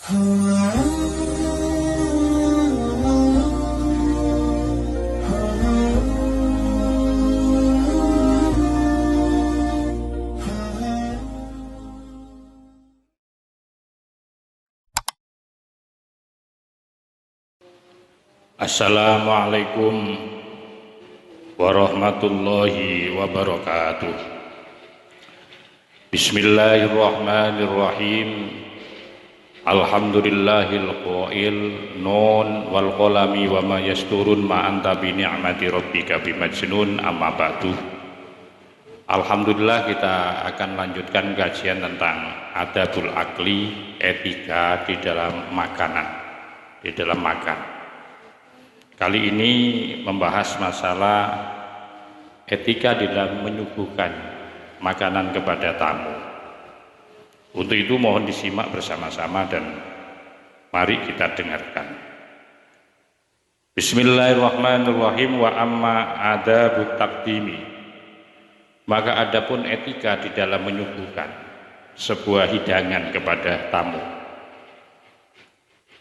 Assalamualaikum warahmatullahi wabarakatuh. Bismillahirrahmanirrahim. Alhamdulillahil qail nun wal qalami wa ma yasturun ma anta bi ni'mati rabbika bimajnun, amma ba'du. Alhamdulillah, kita akan lanjutkan kajian tentang adabul akli, etika di dalam makanan, di dalam makan. Kali ini membahas masalah etika di dalam menyuguhkan makanan kepada tamu. Untuk itu mohon disimak bersama-sama dan mari kita dengarkan. Bismillahirrahmanirrahim. Wa amma adabut taqdimi. Maka adapun etika di dalam menyuguhkan sebuah hidangan kepada tamu.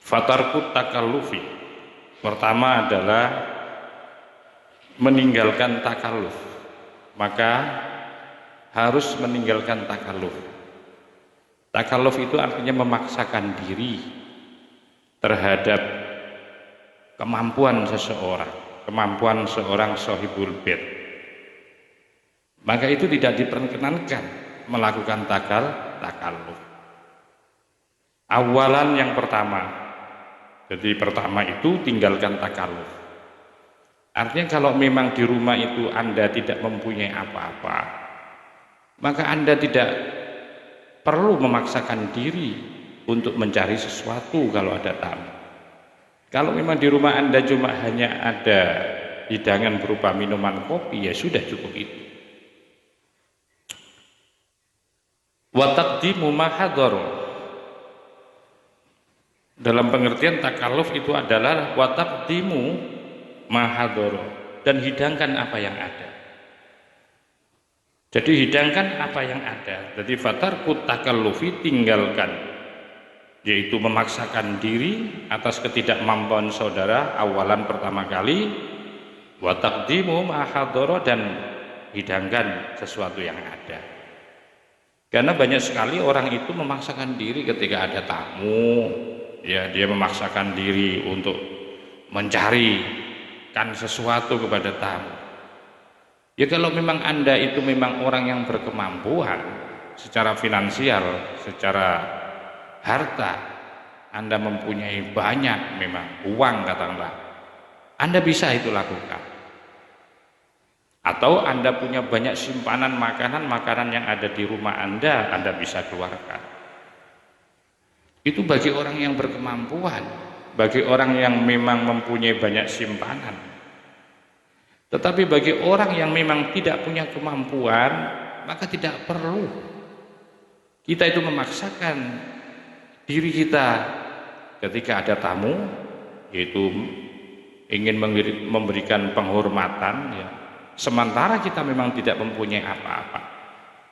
Fatarkut takallufi. Pertama adalah meninggalkan takalluf. Maka harus meninggalkan takalluf. Takalluf itu artinya memaksakan diri terhadap kemampuan seseorang, kemampuan seorang sahibul bait. Maka itu tidak diperkenankan melakukan takalluf. Awalan yang pertama. Jadi pertama itu tinggalkan takalluf. Artinya kalau memang di rumah itu Anda tidak mempunyai apa-apa, maka Anda tidak perlu memaksakan diri untuk mencari sesuatu kalau ada tamu. Kalau memang di rumah Anda cuma hanya ada hidangan berupa minuman kopi, ya sudah cukup itu. Wa taqdimu ma hadara. Dalam pengertian takalluf itu adalah wa taqdimu ma hadara, dan hidangkan apa yang ada. Jadi hidangkan apa yang ada. Jadi fatarkut takallufi, tinggalkan, yaitu memaksakan diri atas ketidakmampuan saudara awalan pertama kali. Wa taqdimu ma hadara, dan hidangkan sesuatu yang ada. Karena banyak sekali orang itu memaksakan diri ketika ada tamu, ya dia memaksakan diri untuk mencarikan sesuatu kepada tamu. Ya kalau memang Anda itu memang orang yang berkemampuan secara finansial, secara harta, Anda mempunyai banyak memang uang katakanlah, Anda bisa itu lakukan. Atau Anda punya banyak simpanan makanan yang ada di rumah Anda bisa keluarkan. Itu bagi orang yang berkemampuan, bagi orang yang memang mempunyai banyak simpanan. Tetapi bagi orang yang memang tidak punya kemampuan, maka tidak perlu kita itu memaksakan diri kita ketika ada tamu, yaitu ingin memberikan penghormatan, ya. Sementara kita memang tidak mempunyai apa-apa,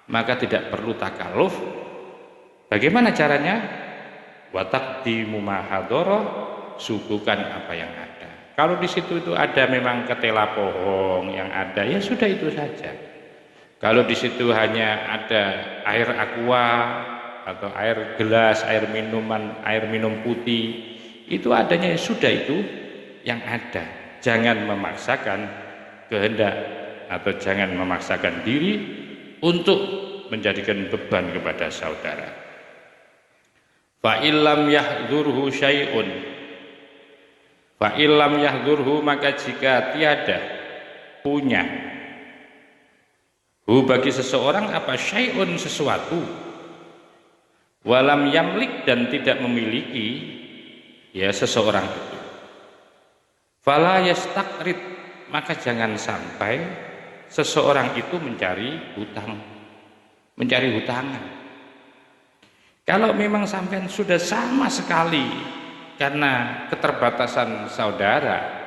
maka tidak perlu takalluf. Bagaimana caranya? Wa taqdimu ma hadara, suguhkan apa yang ada. Kalau di situ itu ada memang ketela pohong yang ada, ya sudah itu saja. Kalau di situ hanya ada air aqua atau air gelas, air minum putih, itu adanya, ya sudah itu yang ada. Jangan memaksakan kehendak atau jangan memaksakan diri untuk menjadikan beban kepada saudara. Fa illam yahdurhu syai'un, fa illam yahdurhu, maka jika tiada punya hu bagi seseorang apa syai'un, sesuatu, walam yamlik, dan tidak memiliki ya seseorang itu, fala yastaqrid, maka jangan sampai seseorang itu mencari hutangan. Kalau memang sampai sudah sama sekali karena keterbatasan saudara,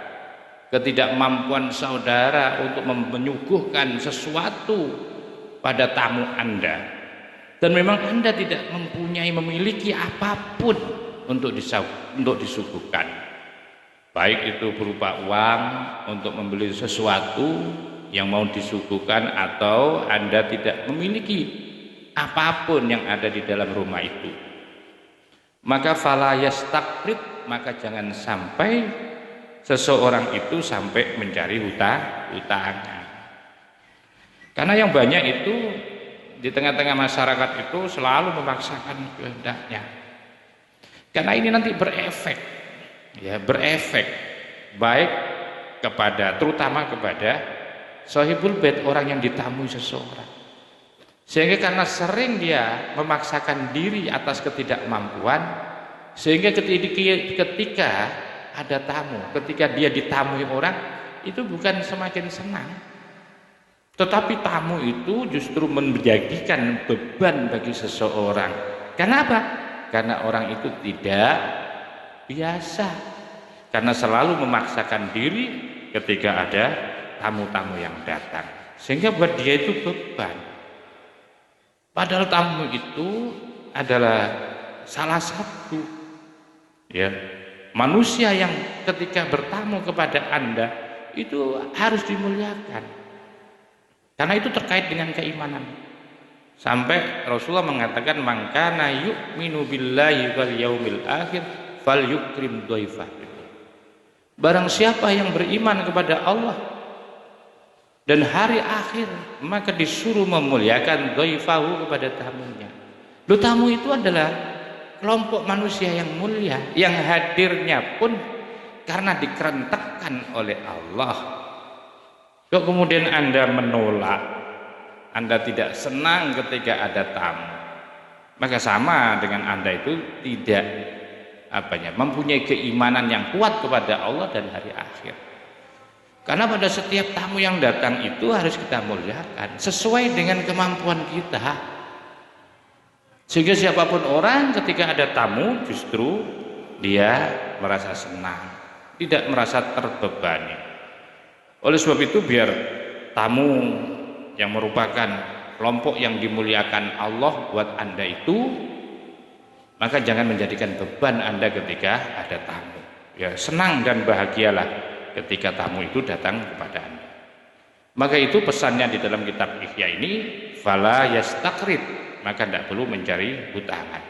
ketidakmampuan saudara untuk menyuguhkan sesuatu pada tamu Anda, dan memang Anda tidak memiliki apapun, untuk disuguhkan. Baik itu berupa uang untuk membeli sesuatu yang mau disuguhkan, atau Anda tidak memiliki apapun yang ada di dalam rumah itu. Maka fala yastaqrid, maka jangan sampai seseorang itu sampai mencari hutangan. Karena yang banyak itu di tengah-tengah masyarakat itu selalu memaksakan kehendaknya. Karena ini nanti berefek, ya, berefek baik kepada, terutama kepada sahibul bait, orang yang ditamui seseorang. Sehingga karena sering dia memaksakan diri atas ketidakmampuan, sehingga ketika ada tamu, ketika dia ditamui orang, itu bukan semakin senang, tetapi tamu itu justru menjadikan beban bagi seseorang. Kenapa? Karena orang itu tidak biasa, karena selalu memaksakan diri ketika ada tamu-tamu yang datang, sehingga buat dia itu beban. Padahal tamu itu adalah salah satu, ya, manusia yang ketika bertamu kepada Anda itu harus dimuliakan, karena itu terkait dengan keimanan. Sampai Rasulullah mengatakan, man kana yu'minu billahi wal yaumil akhir falyukrim dhaifah. Barang siapa yang beriman kepada Allah dan hari akhir, maka disuruh memuliakan dhaifahu, kepada tamunya. Loh, tamu itu adalah kelompok manusia yang mulia, yang hadirnya pun karena dikerentakkan oleh Allah. Kok kemudian Anda menolak, Anda tidak senang ketika ada tamu, maka sama dengan Anda itu tidak mempunyai keimanan yang kuat kepada Allah dan hari akhir. Karena pada setiap tamu yang datang itu harus kita muliakan sesuai dengan kemampuan kita. Sehingga siapapun orang ketika ada tamu justru dia merasa senang, tidak merasa terbebani. Oleh sebab itu, biar tamu yang merupakan kelompok yang dimuliakan Allah buat Anda itu, maka jangan menjadikan beban Anda ketika ada tamu. Ya, senang dan bahagialah ketika tamu itu datang kepada Anda. Maka itu pesannya di dalam kitab Ihya ini, fala yastaqrid, maka tidak perlu mencari hutangan.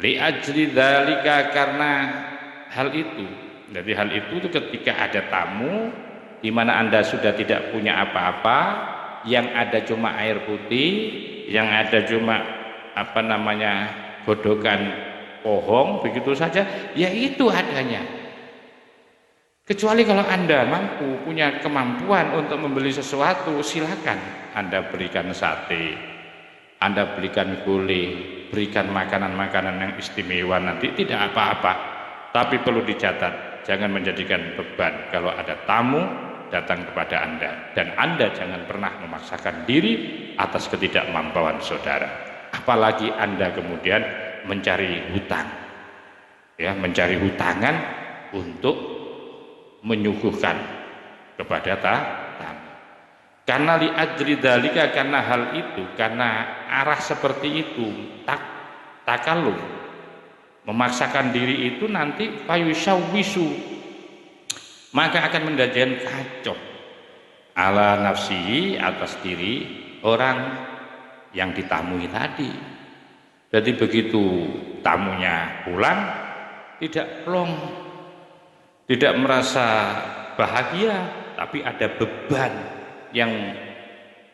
Li ajli dzalika, karena hal itu. Jadi hal itu ketika ada tamu di mana Anda sudah tidak punya apa-apa, yang ada cuma air putih, yang ada cuma godokan pohon, begitu saja, ya itu adanya. Kecuali kalau Anda mampu, punya kemampuan untuk membeli sesuatu, silakan Anda berikan sate, Anda berikan gulai, berikan makanan-makanan yang istimewa, nanti tidak apa-apa. Tapi perlu dicatat, jangan menjadikan beban kalau ada tamu datang kepada Anda, dan Anda jangan pernah memaksakan diri atas ketidakmampuan saudara. Apalagi Anda kemudian mencari hutang, ya, mencari hutangan untuk menyuguhkan kepada tamu. Karena li ajri dzalika, karena hal itu, karena arah seperti itu, takalluf, memaksakan diri itu nanti fayusawwisu, maka akan menjadikan kacau ala nafsi, atas diri orang yang ditamui tadi. Jadi begitu tamunya pulang, tidak plong, tidak merasa bahagia, tapi ada beban yang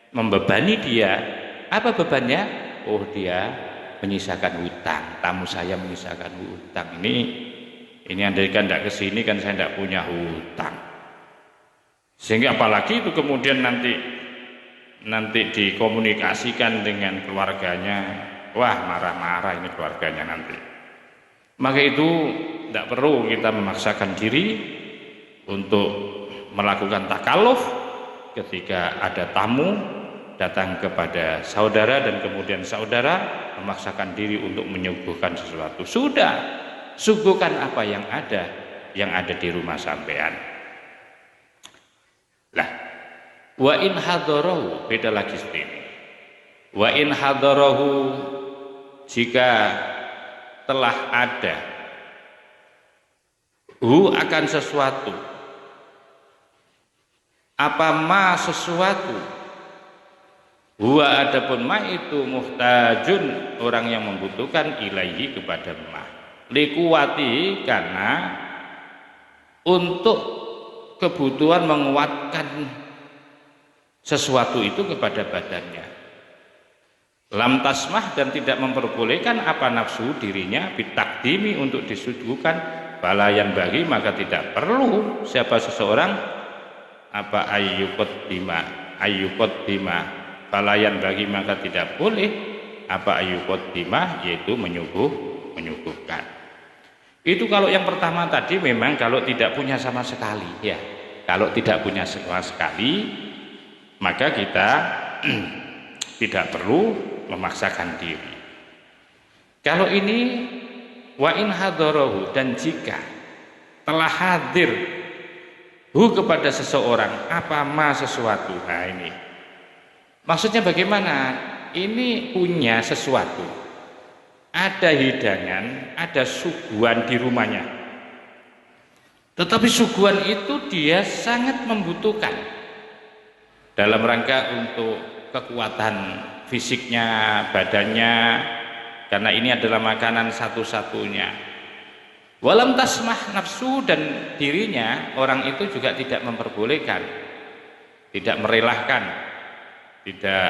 membebani dia. Apa bebannya? Oh, dia menyisakan hutang. Tamu saya menyisakan hutang. Ini andaikan tidak kesini kan saya tidak punya hutang. Sehingga apalagi itu kemudian nanti dikomunikasikan dengan keluarganya, wah marah-marah ini keluarganya nanti. Maka itu tidak perlu kita memaksakan diri untuk melakukan takalluf ketika ada tamu datang kepada saudara dan kemudian saudara memaksakan diri untuk menyuguhkan sesuatu. Sudah, suguhkan apa yang ada di rumah sampean. Lah, wa in hadarahu, beda lagi seperti. Wa in hadarahu, jika telah ada akan sesuatu, apa ma sesuatu, huwa adapun ma itu muhtajun orang yang membutuhkan ilaihi kepada ma, likuwati karena untuk kebutuhan menguatkan sesuatu itu kepada badannya. Lam tasmah dan tidak memperbolehkan apa nafsu dirinya bitakdimi untuk disuguhkan balayan bagi, maka tidak perlu siapa seseorang apa ayyukot dima balayan bagi, maka tidak boleh apa ayyukot dima yaitu menyuguhkan. Itu kalau yang pertama tadi memang kalau tidak punya sama sekali ya. Kalau tidak punya sama sekali maka kita tidak perlu memaksakan diri. Kalau ini wa in hadarahu, dan jika telah hadir kepada seseorang apa ma sesuatu. Nah ini maksudnya bagaimana? Ini punya sesuatu, ada hidangan, ada suguhan di rumahnya, tetapi suguhan itu dia sangat membutuhkan dalam rangka untuk kekuatan fisiknya, badannya, karena ini adalah makanan satu-satunya. Walam tasmah nafsu, dan dirinya orang itu juga tidak memperbolehkan, tidak merelahkan, tidak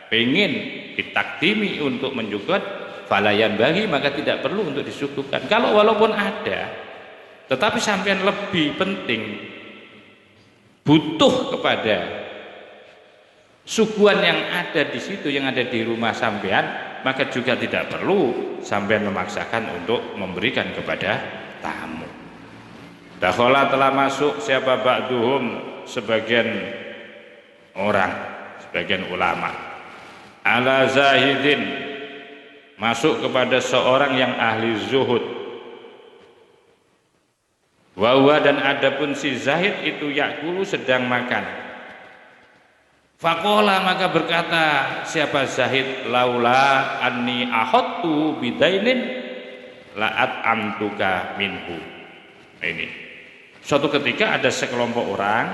pengen ditakdimi untuk menyuguhkan falayan bagi, maka tidak perlu untuk disuguhkan. Kalau walaupun ada, tetapi sampean lebih penting butuh kepada suguhan yang ada di situ, yang ada di rumah sampean, maka juga tidak perlu sampean memaksakan untuk memberikan kepada tamu. Dakhala telah masuk siapa ba'duhum, sebagian orang, sebagian ulama, ala zahidin, masuk kepada seorang yang ahli zuhud, wa dan adapun si zahid itu yakulu sedang makan. Faqala maka berkata siapa zahid, laula anni ahadtu bidainin la'at amtuka minhu. Ini suatu ketika ada sekelompok orang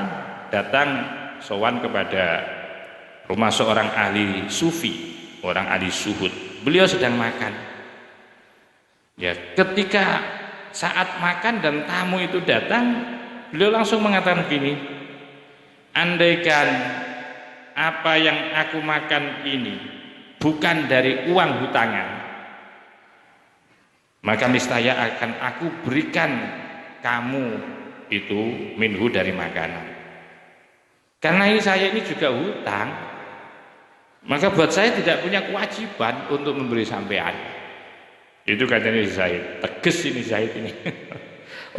datang sowan kepada rumah seorang ahli sufi, orang ahli zuhud. Beliau sedang makan. Ya, ketika saat makan dan tamu itu datang, beliau langsung mengatakan begini, andaikan apa yang aku makan ini bukan dari uang hutangan, maka niscaya akan aku berikan kamu itu minhu dari makanan. Karena ini saya ini juga hutang, maka buat saya tidak punya kewajiban untuk memberi sampean. Itu katanya Zaid, tegas ini Zaid ini.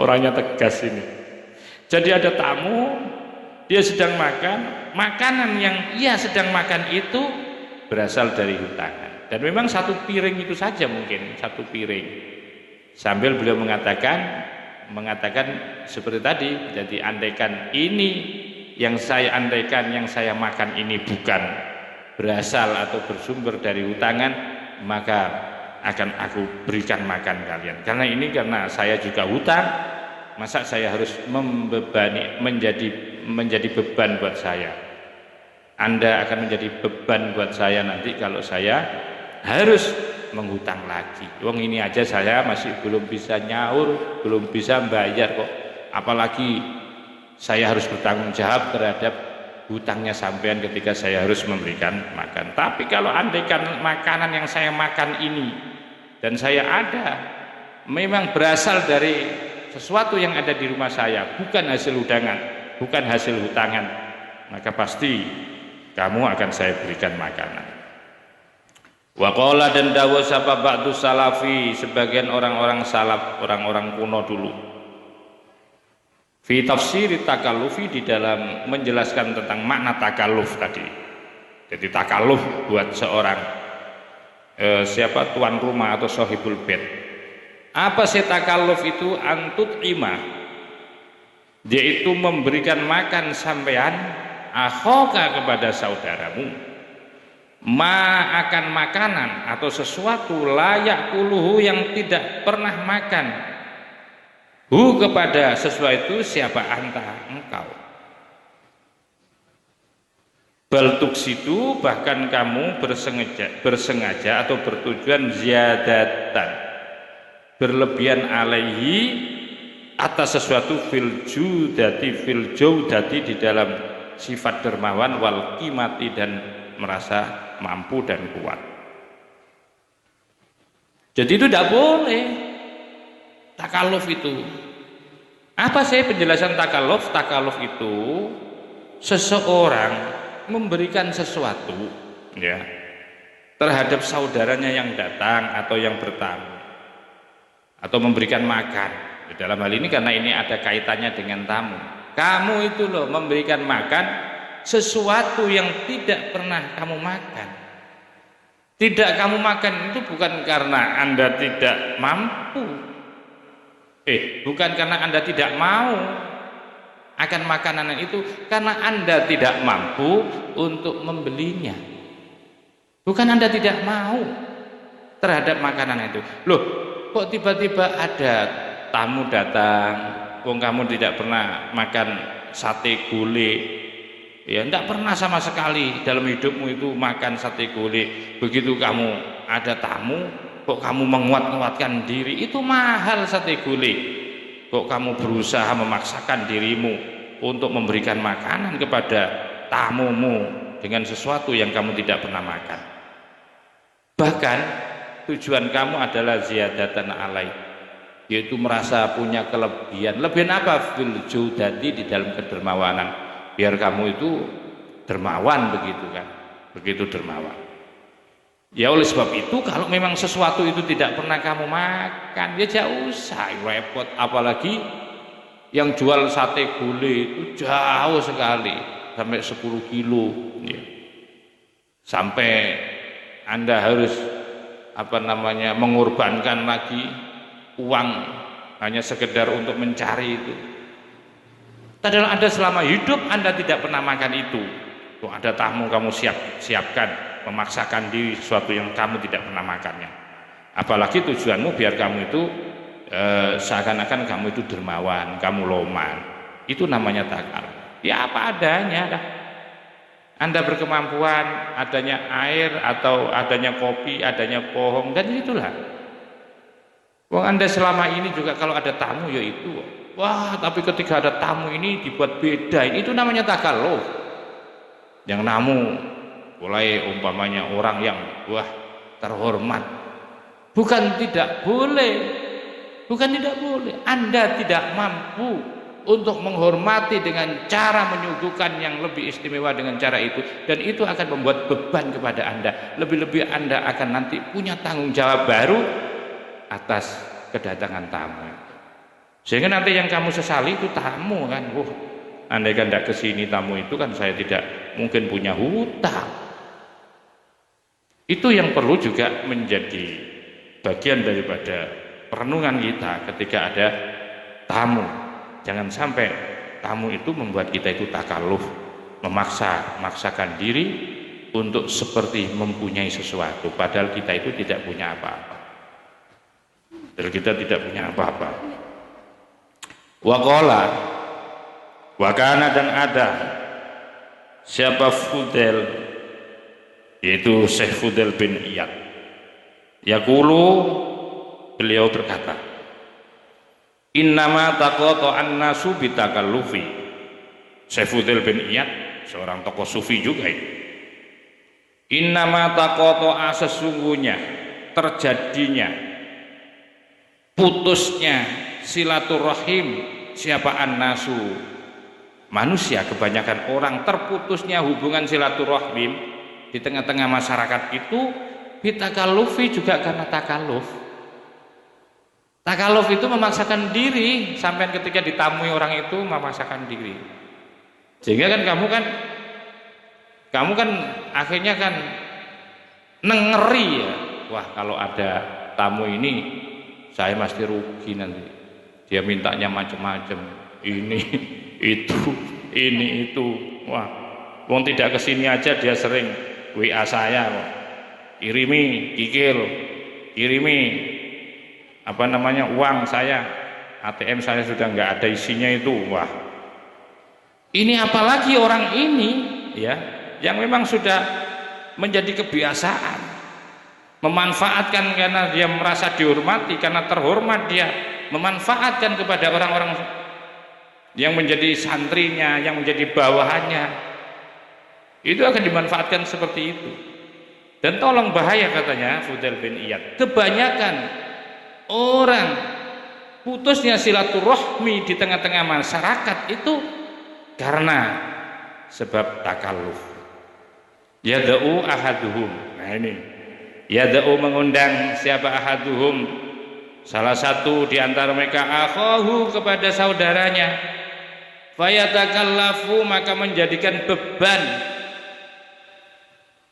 Orangnya tegas ini. Jadi ada tamu, dia sedang makan, makanan yang ia sedang makan itu berasal dari hutangan, dan memang satu piring itu saja, mungkin satu piring, sambil beliau mengatakan seperti tadi, jadi andaikan ini yang saya makan ini bukan berasal atau bersumber dari hutangan, maka akan aku berikan makan kalian. Karena saya juga hutang, masa saya harus membebani, menjadi beban buat saya. Anda akan menjadi beban buat saya nanti kalau saya harus menghutang lagi. Wong ini aja saya masih belum bisa nyaur, belum bisa bayar kok, apalagi saya harus bertanggung jawab terhadap hutangnya sampean ketika saya harus memberikan makan. Tapi kalau andaikan makanan yang saya makan ini dan saya ada memang berasal dari sesuatu yang ada di rumah saya, bukan hasil hutangan, bukan hasil hutangan, maka pasti kamu akan saya berikan makanan. Wa qala, dan dawuh sapa ba'du salafi, sebagian orang-orang salaf, orang-orang kuno dulu, fi tafsir takallufi, di dalam menjelaskan tentang makna takalluf tadi. Jadi takalluf buat seorang siapa tuan rumah atau sahibul bait. Apa sih takalluf itu? Antut ima, yaitu memberikan makan sampean akhoka kepada saudaramu, ma akan makanan atau sesuatu layak kuluhu yang tidak pernah makan Hu kepada sesuatu siapa anta engkau. Bal tuksitu bahkan kamu bersengaja atau bertujuan ziyadatan berlebihan alaihi atas sesuatu fil jaudati di dalam sifat dermawan wal qimati dan merasa mampu dan kuat. Jadi itu tidak boleh takalluf itu. Apa sih penjelasan takalluf? Takalluf itu seseorang memberikan sesuatu ya terhadap saudaranya yang datang atau yang bertamu, atau memberikan makan. Dalam hal ini karena ini ada kaitannya dengan tamu, kamu itu loh memberikan makan sesuatu yang tidak pernah kamu makan. Tidak kamu makan itu bukan karena Anda tidak mampu, bukan karena Anda tidak mau akan makanan itu, karena Anda tidak mampu untuk membelinya. Bukan Anda tidak mau terhadap makanan itu. Loh, kok tiba-tiba ada tamu datang, wong kamu tidak pernah makan sate gulai, ya tidak pernah sama sekali dalam hidupmu itu makan sate gulai. Begitu kamu ada tamu, kok kamu menguat-nguatkan diri, itu mahal sate gulai. Kok kamu berusaha memaksakan dirimu untuk memberikan makanan kepada tamumu dengan sesuatu yang kamu tidak pernah makan. Bahkan tujuan kamu adalah ziyadatan alai, yaitu merasa punya kelebihan. Lebihan apa? Fil jaudati di dalam kedermawanan. Biar kamu itu dermawan begitu kan. Begitu dermawan. Ya oleh sebab itu kalau memang sesuatu itu tidak pernah kamu makan, ya jauh usah repot. Apalagi yang jual sate gulai itu jauh sekali, sampai 10 kilo ya. Sampai Anda harus mengorbankan lagi uang hanya sekedar untuk mencari itu. Padahal Anda selama hidup Anda tidak pernah makan itu. Kok ada tamu kamu siapkan, memaksakan diri sesuatu yang kamu tidak pernah makannya. Apalagi tujuanmu biar kamu itu seakan-akan kamu itu dermawan, kamu loman. Itu namanya takalluf. Ya apa adanya dah. Anda berkemampuan, adanya air atau adanya kopi, adanya pohon, dan itulah. Wong Anda selama ini juga kalau ada tamu ya itu. Wah, tapi ketika ada tamu ini dibuat beda. Itu namanya takalluf. Yang namu mulai umpamanya orang yang terhormat, bukan tidak boleh, Anda tidak mampu untuk menghormati dengan cara menyuguhkan yang lebih istimewa dengan cara itu, dan itu akan membuat beban kepada Anda. Lebih-lebih Anda akan nanti punya tanggung jawab baru atas kedatangan tamu, sehingga nanti yang kamu sesali itu tamu kan. Andai kan tidak kesini tamu itu kan saya tidak mungkin punya hutang. Itu yang perlu juga menjadi bagian daripada perenungan kita ketika ada tamu. Jangan sampai tamu itu membuat kita itu takalluf, memaksakan diri untuk seperti mempunyai sesuatu, padahal kita itu tidak punya apa-apa. Waqala, wakana dan ada siapa Fudel, yaitu Syekh Fudel bin Iyad. Yaqulu, beliau berkata, innama taqata'an nasu bitakallufi. Syekh Fudel bin Iyad seorang tokoh sufi juga itu. Innama taqata'a, sesungguhnya terjadinya putusnya silaturahim siapa an-nasu, manusia, kebanyakan orang terputusnya hubungan silaturahim di tengah-tengah masyarakat itu bitakallufi, juga karena takalluf. Takalluf itu memaksakan diri, sampai ketika ditamui orang itu memaksakan diri. Sehingga kan kamu kan akhirnya kan ngeri ya. Wah, kalau ada tamu ini saya mesti rugi nanti. Dia mintanya macam-macam. Ini itu. Wah, wong tidak kesini aja dia sering WA saya. Kirimi uang saya ATM saya sudah nggak ada isinya itu. Wah, ini apalagi orang ini ya, yang memang sudah menjadi kebiasaan memanfaatkan karena dia merasa dihormati, karena terhormat dia memanfaatkan kepada orang-orang yang menjadi santrinya, yang menjadi bawahannya, itu akan dimanfaatkan seperti itu. Dan tolong bahaya, katanya Fudail bin Iyad, kebanyakan orang putusnya silaturahmi di tengah-tengah masyarakat itu karena sebab takalluf. Yada'u ahaduhum, nah ini yada'u mengundang siapa ahaduhum, salah satu di antara mereka, akhahu kepada saudaranya, fayatakallafu maka menjadikan beban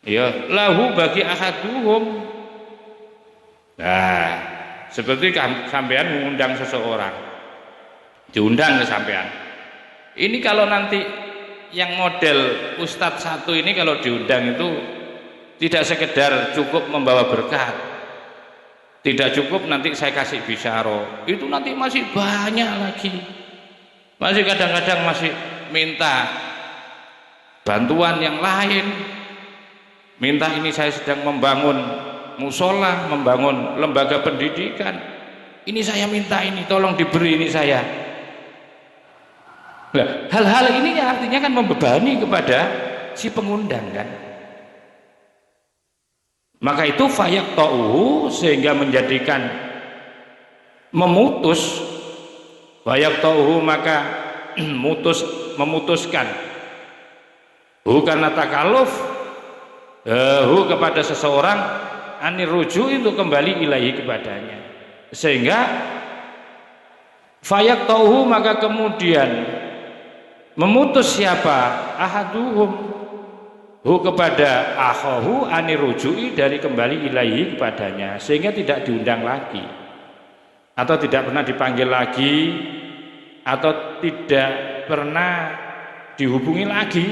ya lahu bagi ahaduhum. Nah, seperti sampean mengundang seseorang, diundang ke sampean. Ini kalau nanti yang model Ustadz satu ini kalau diundang itu tidak sekedar cukup membawa berkat, tidak cukup nanti saya kasih bisyaro, itu nanti masih banyak lagi, masih kadang-kadang masih minta bantuan yang lain, minta ini saya sedang membangun musola, membangun lembaga pendidikan, ini saya minta ini tolong diberi ini saya. Nah, hal-hal ini artinya kan membebani kepada si pengundang kan. Maka itu fayaqta'uhu, sehingga menjadikan memutus, fayaqta'uhu maka memutuskan bukan takalluf kepada seseorang anir ruju itu kembali ilahi kepadanya, sehingga fayaqta'uhu maka kemudian memutus siapa ahaduhum kepada akhahu anirujui dari kembali ilahi kepadanya, sehingga tidak diundang lagi atau tidak pernah dipanggil lagi atau tidak pernah dihubungi lagi,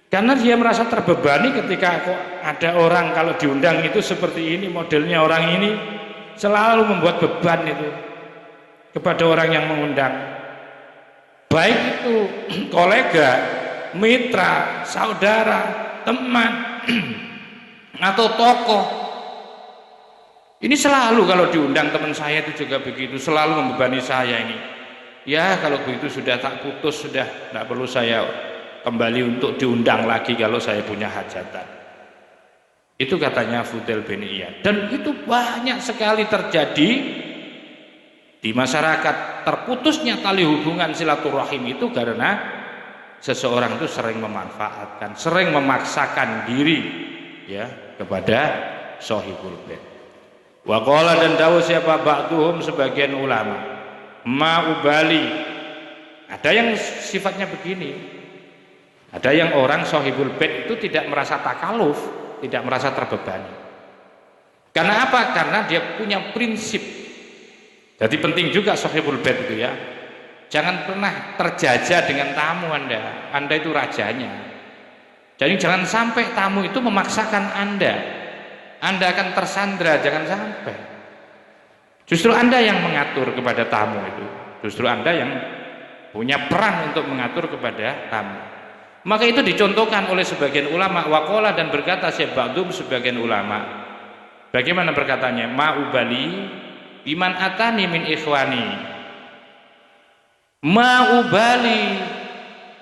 karena dia merasa terbebani ketika kok ada orang kalau diundang itu seperti ini modelnya, orang ini selalu membuat beban itu kepada orang yang mengundang, baik itu kolega, mitra, saudara, teman atau tokoh. Ini selalu kalau diundang teman saya itu juga begitu, selalu membebani saya ini. Ya kalau begitu sudah tak putus, sudah tidak perlu saya kembali untuk diundang lagi kalau saya punya hajatan. Itu katanya Fudail bin Iyad. Dan itu banyak sekali terjadi di masyarakat. Terputusnya tali hubungan silaturahim itu karena seseorang itu sering memanfaatkan, sering memaksakan diri ya kepada sahibul bait. Wa qala, dan dawuh siapa ba'duhum sebagian ulama, ma ubali. Ada yang sifatnya begini. Ada yang orang sahibul bait itu tidak merasa takaluf, tidak merasa terbebani. Karena apa? Karena dia punya prinsip. Jadi penting juga sahibul bait itu ya. Jangan pernah terjajah dengan tamu Anda. Anda itu rajanya. Jadi jangan sampai tamu itu memaksakan Anda. Anda akan tersandra, jangan sampai. Justru Anda yang mengatur kepada tamu itu. Justru Anda yang punya peran untuk mengatur kepada tamu. Maka itu dicontohkan oleh sebagian ulama, waqala, dan berkata Syekh Ba'dum sebagian ulama. Bagaimana berkatanya? Ma'ubali biman atani min ikhwani. Ma'ubali,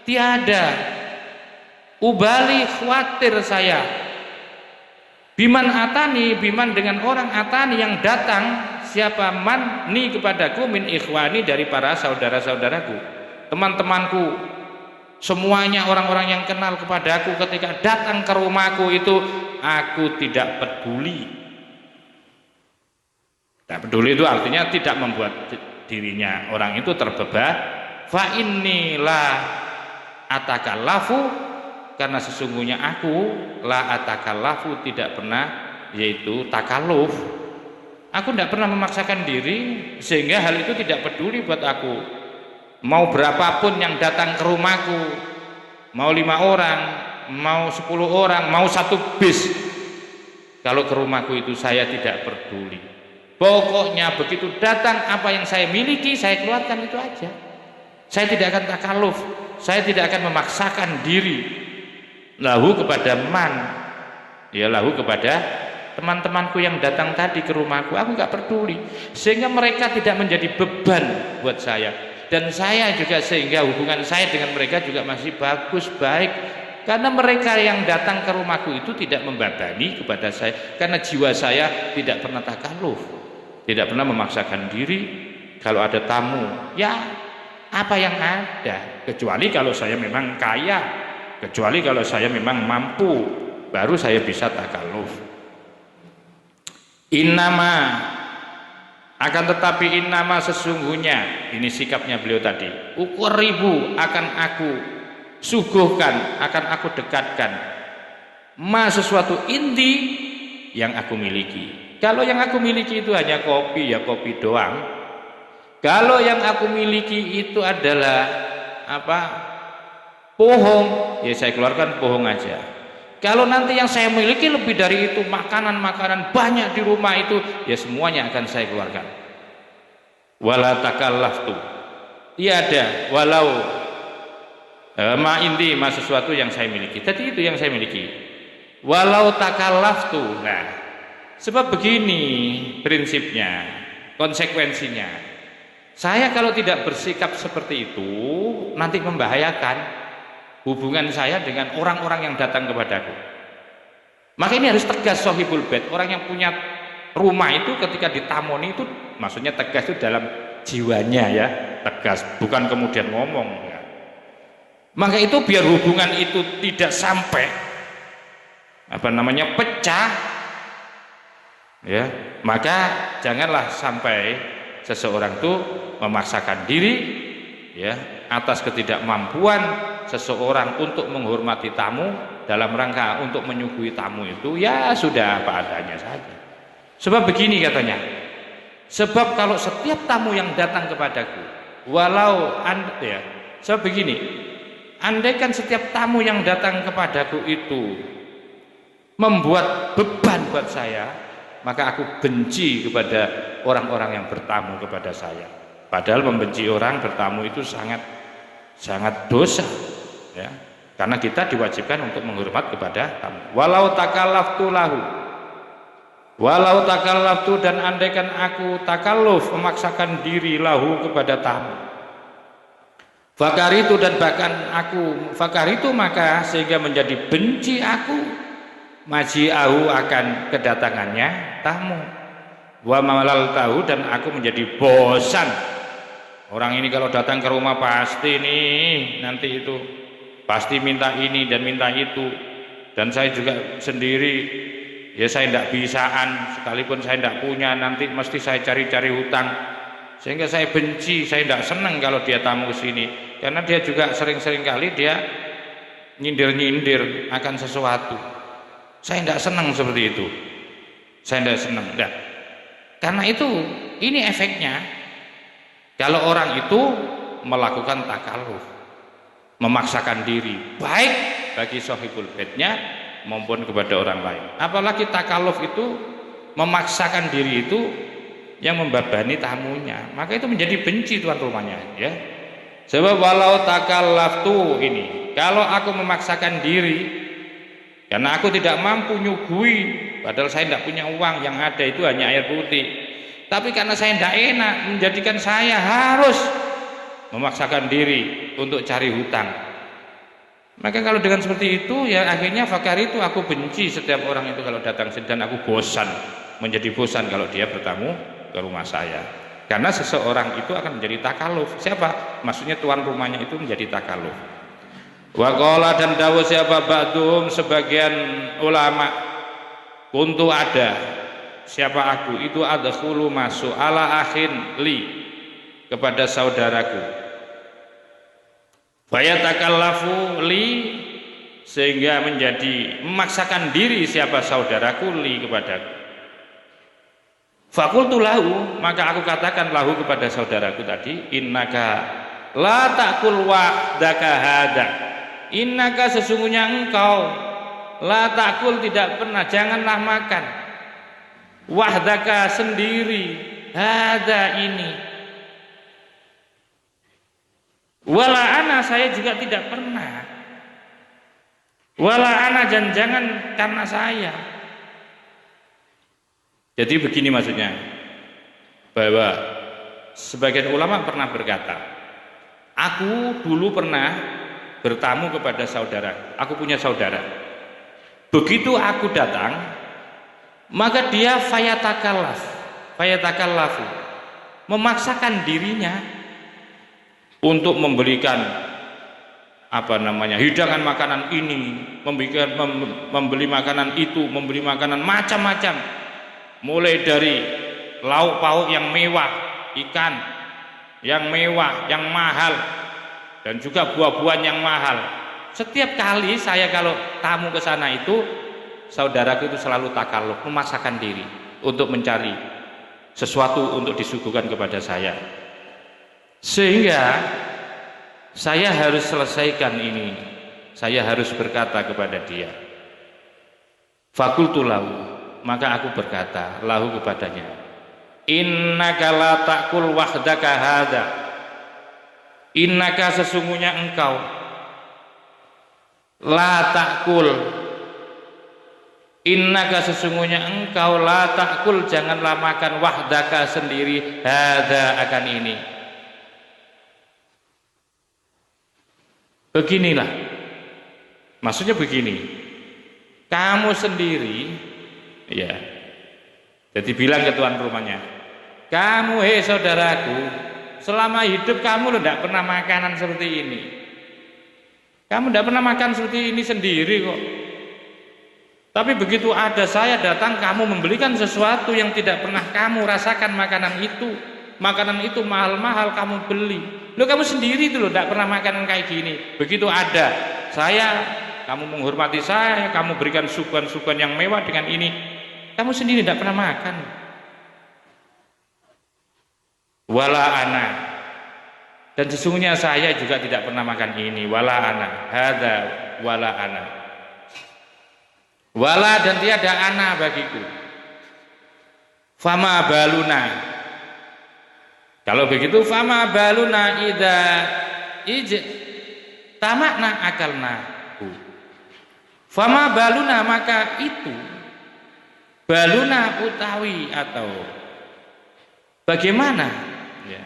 tiada ubali, khawatir saya, biman atani, biman dengan orang atani yang datang, siapa man ni kepadaku, min ikhwani dari para saudara-saudaraku, teman-temanku, semuanya orang-orang yang kenal kepadaku, ketika datang ke rumahku itu aku tidak peduli. Tidak peduli itu artinya tidak membuat dirinya orang itu terbebani. Fa inni la atakallafu, karena sesungguhnya aku la atakallafu tidak pernah, yaitu takalluf. Aku tidak pernah memaksakan diri, sehingga hal itu tidak peduli buat aku. Mau berapapun yang datang ke rumahku, mau 5 orang, mau 10 orang, mau 1 bis, kalau ke rumahku itu saya tidak peduli. Pokoknya begitu datang apa yang saya miliki, saya keluarkan itu aja. Saya tidak akan takalluf, saya tidak akan memaksakan diri lahu kepada man, ya lahu kepada teman-temanku yang datang tadi ke rumahku. Aku nggak peduli, sehingga mereka tidak menjadi beban buat saya, dan saya juga sehingga hubungan saya dengan mereka juga masih bagus, baik, karena mereka yang datang ke rumahku itu tidak membebani kepada saya, karena jiwa saya tidak pernah takalluf, tidak pernah memaksakan diri. Kalau ada tamu, ya apa yang ada, kecuali kalau saya memang kaya, kecuali kalau saya memang mampu, baru saya bisa takalluf. Innama, akan tetapi innama sesungguhnya, ini sikapnya beliau tadi, ukuribu akan aku suguhkan, akan aku dekatkan ma sesuatu inti yang aku miliki. Kalau yang aku miliki itu hanya kopi, ya kopi doang. Kalau yang aku miliki itu adalah apa? Pohon, ya saya keluarkan pohon aja. Kalau nanti yang saya miliki lebih dari itu, makanan-makanan banyak di rumah itu, ya semuanya akan saya keluarkan. Wala takallaftu, tiada walau ma indi, ma sesuatu yang saya miliki. Tadi itu yang saya miliki. Walau takallaftu. Nah, sebab begini prinsipnya, konsekuensinya. Saya kalau tidak bersikap seperti itu, nanti membahayakan hubungan saya dengan orang-orang yang datang kepadaku. Maka ini harus tegas sohibul bait. Orang yang punya rumah itu ketika ditamoni itu, maksudnya tegas itu dalam jiwanya ya, tegas, bukan kemudian ngomong ya. Maka itu biar hubungan itu tidak sampai pecah ya, maka janganlah sampai seseorang itu memaksakan diri ya atas ketidakmampuan seseorang untuk menghormati tamu dalam rangka untuk menyuguhi tamu itu, ya sudah apa adanya saja. Sebab begini katanya, sebab kalau setiap tamu yang datang kepadaku, walau ya, sebab begini, andaikan setiap tamu yang datang kepadaku itu membuat beban buat saya, maka aku benci kepada orang-orang yang bertamu kepada saya. Padahal membenci orang bertamu itu sangat dosa ya, karena kita diwajibkan untuk menghormat kepada tamu. Walau takallaftu lahu, walau takallaftu, dan andaikan aku takalluf, memaksakan diri lahu kepada tamu, fakaritu, dan bahkan aku fakaritu, maka sehingga menjadi benci aku maji'ahu, akan kedatangannya tamu, wa malal tahu, dan aku menjadi bosan. Orang ini kalau datang ke rumah pasti nih nanti itu pasti minta ini dan minta itu, dan saya juga sendiri ya saya tidak bisaan, sekalipun saya tidak punya nanti mesti saya cari-cari hutang, sehingga saya benci, saya tidak senang kalau dia tamu ke sini, karena dia juga sering-sering kali dia nyindir-nyindir akan sesuatu. Saya tidak senang seperti itu, saya tidak senang. Nah, karena itu ini efeknya kalau orang itu melakukan takalluf, memaksakan diri, baik bagi sohibul baitnya maupun kepada orang lain. Apalagi takalluf itu, memaksakan diri itu yang membebani tamunya, maka itu menjadi benci tuan rumahnya ya. Sebab walau takallaftu ini, kalau aku memaksakan diri karena aku tidak mampu nyuguhi, padahal saya tidak punya uang, yang ada itu hanya air putih, tapi karena saya tidak enak, menjadikan saya harus memaksakan diri untuk cari hutang. Maka kalau dengan seperti itu, ya akhirnya fakar itu aku benci setiap orang itu kalau datang, dan aku bosan, menjadi bosan kalau dia bertamu ke rumah saya. Karena seseorang itu akan menjadi takalluf. Siapa? Maksudnya tuan rumahnya itu menjadi takalluf. Wa qala, dan dawuh siapa ba'dhum, sebagian ulama, kuntu ada, siapa aku itu adkhulu masuk ala akhin li, kepada saudaraku, fayatakallafu li, sehingga menjadi memaksakan diri siapa saudaraku li kepadaku. Fakultu lahu, maka aku katakan lahu kepada saudaraku tadi, innaka la ta'kul wahdaka hada, innaka sesungguhnya engkau la ta'kul tidak pernah, janganlah makan wahdaka sendiri, hada ini. Wala ana saya juga tidak pernah. Wala ana jangan karena saya. Jadi begini maksudnya, bahwa sebagian ulama pernah berkata, aku dulu pernah bertamu kepada saudara, aku punya saudara. Begitu aku datang, maka dia fayatakallafu, memaksakan dirinya untuk memberikan hidangan makanan ini, membeli makanan itu, membeli makanan macam-macam, mulai dari lauk pauk yang mewah, ikan yang mewah, yang mahal, dan juga buah-buahan yang mahal. Setiap kali saya kalau tamu ke sana itu, saudaraku itu selalu takalluf, memaksakan diri untuk mencari sesuatu untuk disuguhkan kepada saya. Sehingga saya harus selesaikan ini. Saya harus berkata kepada dia. Fakultu lahu, maka aku berkata lahu kepadanya, innaka la ta'kul wahdaka hadza. Innaka sesungguhnya engkau la ta'kul, innaka sesungguhnya engkau la ta'kul janganlah makan wahdaka sendiri hadza akan ini. Beginilah, maksudnya begini, kamu sendiri, ya, jadi bilang ke tuan rumahnya, kamu saudaraku, selama hidup kamu tidak pernah makanan seperti ini. Kamu tidak pernah makan seperti ini sendiri kok. Tapi begitu ada saya datang, kamu membelikan sesuatu yang tidak pernah kamu rasakan makanan itu. Makanan itu mahal-mahal kamu beli. Loh, kamu sendiri itu loh tidak pernah makanan kayak gini. Begitu ada saya, kamu menghormati saya, kamu berikan suguhan-suguhan yang mewah dengan ini, kamu sendiri tidak pernah makan. Wala ana, dan sesungguhnya saya juga tidak pernah makan ini. Wala ana, hadza wala ana. Wala dan tiada ana bagiku. Fama baluna. Kalau begitu fama baluna idza tamakna akalna. Fama baluna maka itu baluna utawi atau bagaimana ya,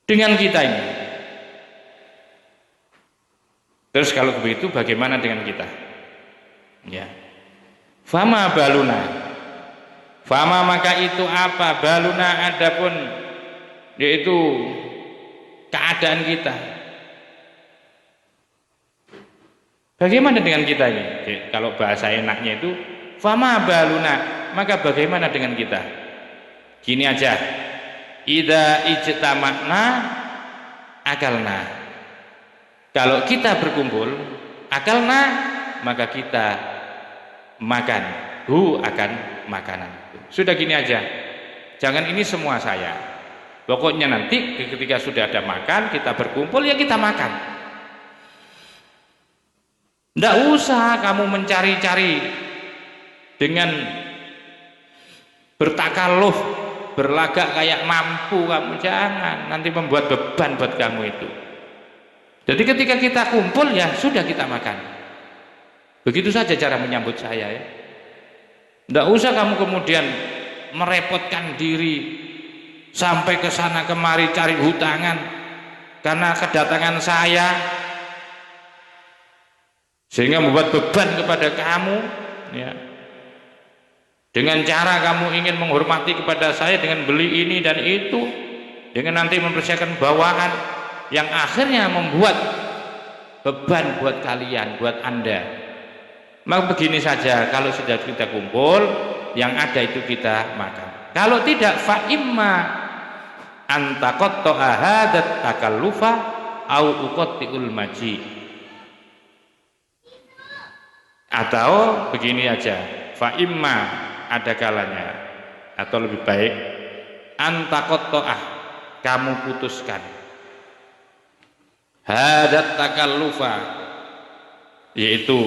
dengan kita ini. Terus kalau begitu bagaimana dengan kita? Ya. Fama baluna. Fama maka itu apa? Baluna adapun yaitu keadaan kita. Bagaimana dengan kita ini? Kalau bahasa enaknya itu fama baluna, maka bagaimana dengan kita? Gini aja. Idza ijtama'na akalna. Kalau kita berkumpul akalna, maka kita makan akan makanan. Sudah gini aja, jangan ini semua saya. Pokoknya nanti ketika sudah ada makan, kita berkumpul ya kita makan. Tidak usah kamu mencari-cari dengan bertakalluf, berlagak kayak mampu kamu, jangan, nanti membuat beban buat kamu itu. Jadi ketika kita kumpul ya sudah kita makan. Begitu saja cara menyambut saya ya. Tidak usah kamu kemudian merepotkan diri sampai ke sana kemari cari hutangan karena kedatangan saya, sehingga membuat beban kepada kamu ya. Dengan cara kamu ingin menghormati kepada saya dengan beli ini dan itu, dengan nanti mempersiapkan bawaan yang akhirnya membuat beban buat kalian, buat Anda. Maka begini saja, kalau sudah kita kumpul, yang ada itu kita makan. Kalau tidak, fa imma antaqatta'a hadat takallufa au uqatti'ul maji. Atau begini aja, fa imma ada kalanya, atau lebih baik antaqatta'ah, kamu putuskan hadat takallufa, yaitu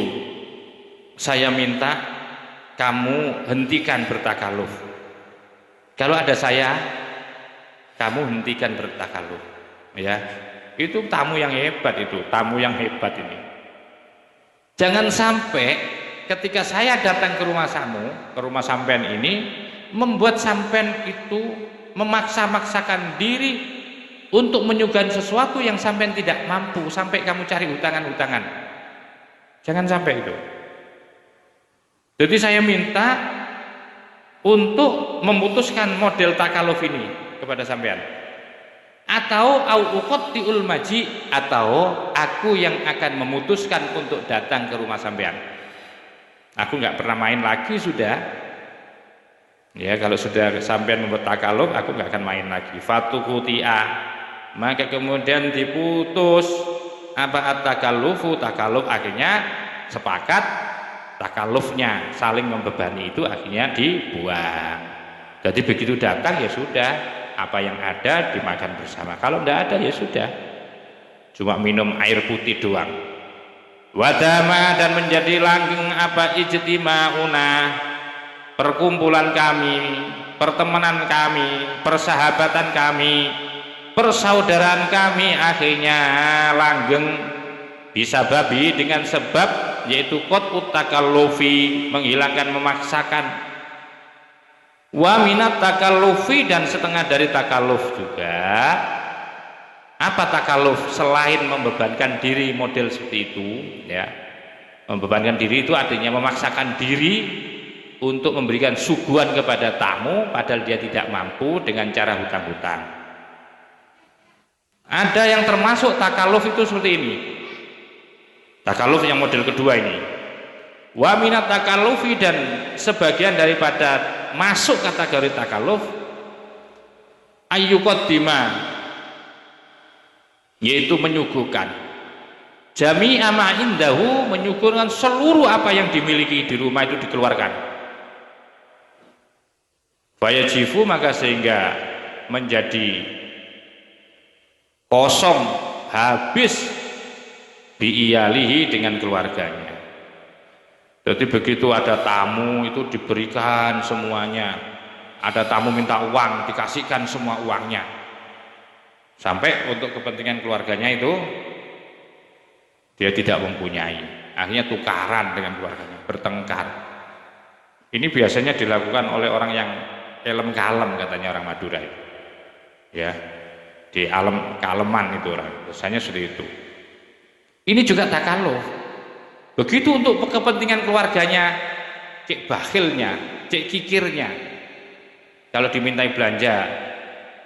saya minta kamu hentikan bertakaluf. Kalau ada saya, kamu hentikan bertakaluf. Ya, itu tamu yang hebat, itu tamu yang hebat ini. Jangan sampai ketika saya datang ke rumah sampean ini, membuat sampean itu memaksa-maksakan diri untuk menyuguhkan sesuatu yang sampean tidak mampu, sampai kamu cari hutangan-hutangan. Jangan sampai itu. Jadi saya minta untuk memutuskan model takaluf ini kepada sampean. Atau auqatiul maji, atau aku yang akan memutuskan untuk datang ke rumah sampean. Aku nggak pernah main lagi sudah. Ya, kalau sudah sampean membuat takaluf, aku nggak akan main lagi. Fatukutia, maka kemudian diputus apa at-takallufu, takaluf akhirnya sepakat. Takalufnya saling membebani itu akhirnya dibuang. Jadi begitu datang ya sudah, apa yang ada dimakan bersama. Kalau tidak ada ya sudah, cuma minum air putih doang. Wadama, dan menjadi langgeng apa ijtima'una, perkumpulan kami, pertemanan kami, persahabatan kami, persaudaraan kami akhirnya langgeng bisa babi dengan sebab yaitu qat'ut takallufi, menghilangkan memaksakan, wa minat takallufi, dan setengah dari takalluf juga. Apa takalluf selain membebankan diri model seperti itu, ya. Membebankan diri itu artinya memaksakan diri untuk memberikan suguhan kepada tamu padahal dia tidak mampu dengan cara hutang-hutang. Ada yang termasuk takalluf itu seperti ini. Takaluf yang model kedua ini. Wa minat takallufi, dan sebagian daripada masuk kategori takaluf ayyuqaddima, yaitu menyuguhkan jami'a ma indahu, menyuguhkan seluruh apa yang dimiliki di rumah itu dikeluarkan. Fayajifu, maka sehingga menjadi kosong, habis biiyalihi, dengan keluarganya. Jadi begitu ada tamu itu diberikan semuanya. Ada tamu minta uang, dikasihkan semua uangnya. Sampai untuk kepentingan keluarganya itu dia tidak mempunyai. Akhirnya tukaran dengan keluarganya, bertengkar. Ini biasanya dilakukan oleh orang yang elem kalem, katanya orang Madura itu. Ya, di alam kaleman itu orang. Biasanya seperti itu. Ini juga takalluf. Begitu untuk kepentingan keluarganya, cek bakhilnya, cek kikirnya. Kalau dimintai belanja,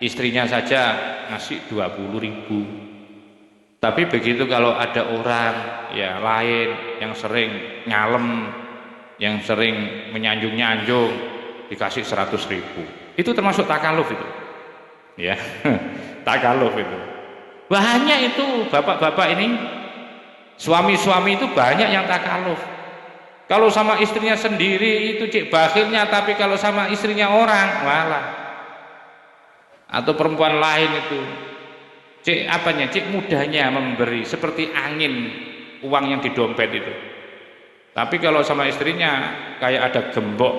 istrinya saja ngasih 20.000. Tapi begitu kalau ada orang ya lain yang sering nyalem, yang sering menyanjung-nyanjung, dikasih 100.000. Itu termasuk takalluf itu. Ya, takalluf itu. Banyak itu bapak-bapak ini. Suami-suami itu banyak yang takalluf. Kalau sama istrinya sendiri itu cek bakhilnya, tapi kalau sama istrinya orang malah. Atau perempuan lain itu cek apanya, cek mudahnya memberi, seperti angin uang yang di dompet itu. Tapi kalau sama istrinya kayak ada gembok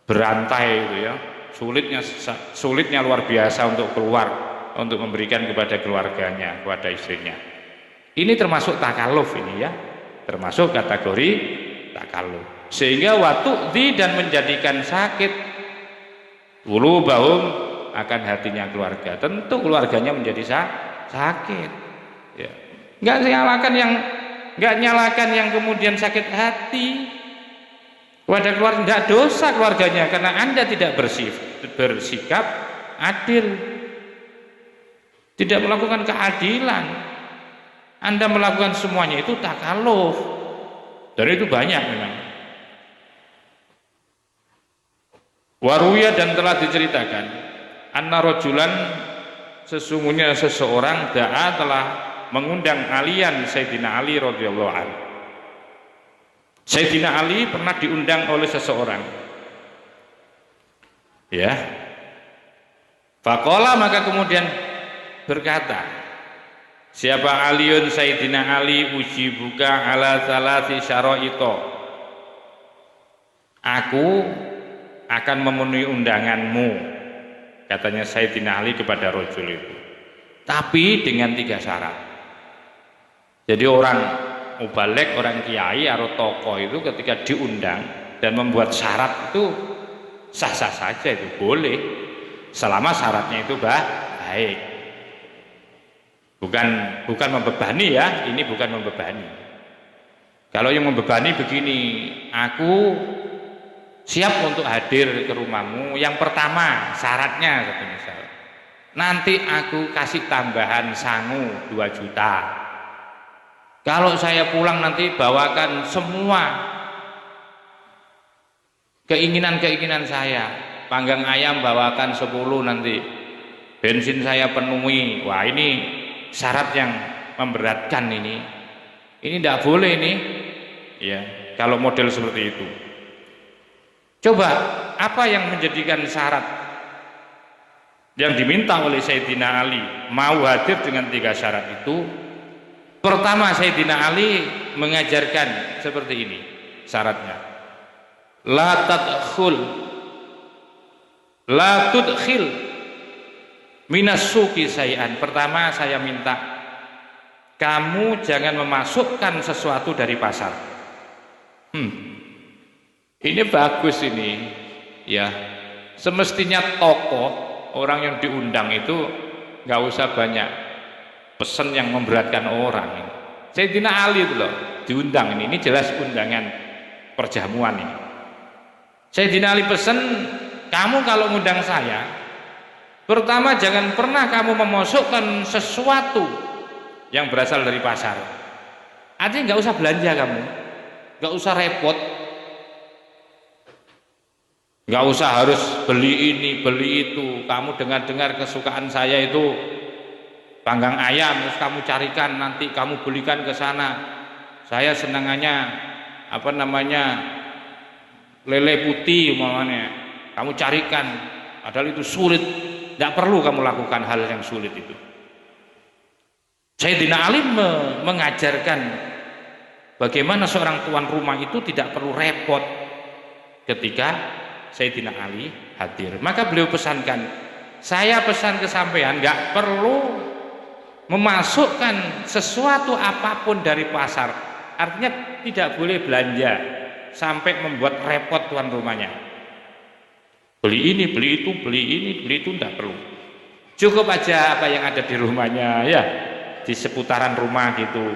berantai itu ya, sulitnya luar biasa untuk keluar, untuk memberikan kepada keluarganya, kepada istrinya. Ini termasuk takalluf ini ya, termasuk kategori takalluf. Sehingga watu'dhi, dan menjadikan sakit qulubahum, akan hatinya keluarga. Tentu keluarganya menjadi sakit. Ya. Nggak nyalakan yang kemudian sakit hati pada keluarga, nggak dosa keluarganya karena Anda tidak bersikap adil, tidak melakukan keadilan. Anda melakukan semuanya itu takalluf. Dan itu banyak memang. Waruya, dan telah diceritakan, anna rajulan, sesungguhnya seseorang da'a, telah mengundang alian Sayyidina Ali radhiyallahu anhu. Sayyidina Ali pernah diundang oleh seseorang. Ya. Faqala, maka kemudian berkata, siapa Aliun Sayyidina Ali, ujibuka ala salasi syara'ito, Aku akan memenuhi undanganmu, katanya Sayyidina Ali kepada rajul itu, tapi dengan 3 syarat. Jadi orang mubalek, orang kiai atau tokoh itu ketika diundang dan membuat syarat itu sah-sah saja, itu boleh selama syaratnya itu baik. Bukan membebani ya, ini bukan membebani. Kalau yang membebani begini, aku siap untuk hadir ke rumahmu. Yang pertama syaratnya, kata misal, nanti aku kasih tambahan sangu 2 juta. Kalau saya pulang nanti bawakan semua keinginan-keinginan saya. Panggang ayam bawakan 10 nanti. Bensin saya penuhi. Wah, ini syarat yang memberatkan ini. Ini tidak boleh ini. Ya, kalau model seperti itu. Coba, apa yang menjadikan syarat yang diminta oleh Sayyidina Ali mau hadir dengan 3 syarat itu? Pertama, Sayyidina Ali mengajarkan seperti ini syaratnya. La tudkhil minas suqi syai'an. Pertama, saya minta kamu jangan memasukkan sesuatu dari pasar. Ini bagus ini, ya. Semestinya tokoh, orang yang diundang itu nggak usah banyak pesan yang memberatkan orang. Sayyidina Ali itu loh diundang ini jelas undangan perjamuan ini. Sayyidina Ali pesan, kamu kalau ngundang saya, pertama jangan pernah kamu memasukkan sesuatu yang berasal dari pasar. Artinya nggak usah belanja kamu, nggak usah repot. Nggak usah harus beli ini, beli itu. Kamu dengar-dengar kesukaan saya itu panggang ayam, terus kamu carikan, nanti kamu belikan ke sana. Saya senangannya lele putih umpamanya. Kamu carikan, padahal itu sulit. Tidak perlu kamu lakukan hal yang sulit itu. Sayyidina Ali mengajarkan bagaimana seorang tuan rumah itu tidak perlu repot ketika Sayyidina Ali hadir. Maka beliau pesankan, saya pesan ke sampean nggak perlu memasukkan sesuatu apapun dari pasar. Artinya tidak boleh belanja sampai membuat repot tuan rumahnya. Beli ini, beli itu, beli ini, beli itu, tidak perlu. Cukup aja apa yang ada di rumahnya, ya, di seputaran rumah gitu.